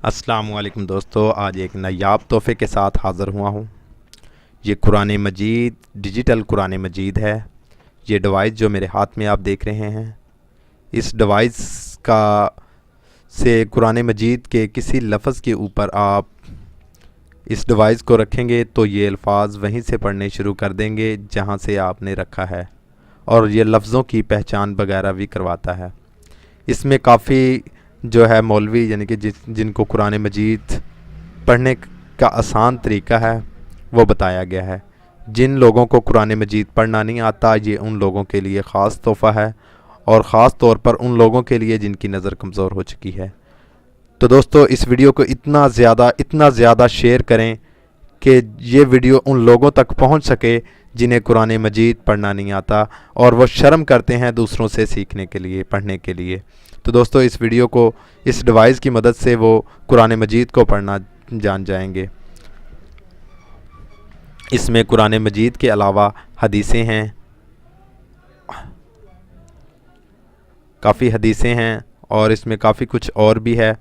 अस्सलामुअलैकुम दोस्तों, आज एक नायाब तोहफ़े के साथ हाज़िर हुआ हूँ। ये कुरान मजीद डिजिटल कुरान मजीद है। ये डिवाइस जो मेरे हाथ में आप देख रहे हैं, इस डिवाइस का से कुरान मजीद के किसी लफ्ज़ के ऊपर आप इस डिवाइस को रखेंगे तो ये अल्फाज वहीं से पढ़ने शुरू कर देंगे जहाँ से आपने रखा है, और ये लफ्ज़ों की पहचान वगैरह भी करवाता है। इसमें काफ़ी जो है मौलवी यानी कि जिनको कुरान मजीद पढ़ने का आसान तरीका है वो बताया गया है। जिन लोगों को कुरान मजीद पढ़ना नहीं आता, ये उन लोगों के लिए ख़ास तोहफ़ा है, और ख़ास तौर पर उन लोगों के लिए जिनकी नज़र कमज़ोर हो चुकी है। तो दोस्तों, इस वीडियो को इतना ज़्यादा शेयर करें कि ये वीडियो उन लोगों तक पहुंच सके जिन्हें कुरान मजीद पढ़ना नहीं आता और वो शर्म करते हैं दूसरों से सीखने के लिए, पढ़ने के लिए। तो दोस्तों, इस वीडियो को, इस डिवाइस की मदद से वो कुरान मजीद को पढ़ना जान जाएंगे। इसमें कुरान मजीद के अलावा हदीसें हैं, काफ़ी हदीसें हैं, और इसमें काफ़ी कुछ और भी है।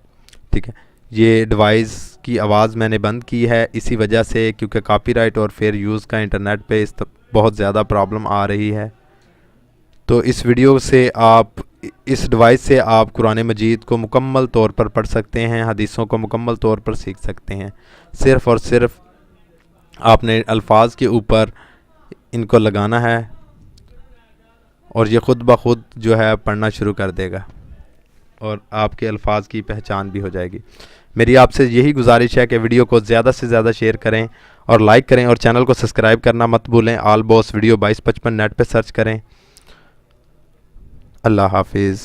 ठीक है, ये डिवाइस की आवाज़ मैंने बंद की है इसी वजह से, क्योंकि कॉपीराइट और फेयर यूज़ का इंटरनेट पे बहुत ज़्यादा प्रॉब्लम आ रही है। तो इस वीडियो से इस डिवाइस से आप कुरान मजीद को मुकम्मल तौर पर पढ़ सकते हैं, हदीसों को मुकम्मल तौर पर सीख सकते हैं। सिर्फ़ और सिर्फ आपने अल्फाज के ऊपर इनको लगाना है और ये ख़ुद ब खुद जो है पढ़ना शुरू कर देगा और आपके अल्फाज की पहचान भी हो जाएगी। मेरी आपसे यही गुजारिश है कि वीडियो को ज़्यादा से ज़्यादा शेयर करें और लाइक करें, और चैनल को सब्सक्राइब करना मत भूलें। आल बॉस वीडियो 2255 नेट पे सर्च करें। अल्लाह हाफिज़।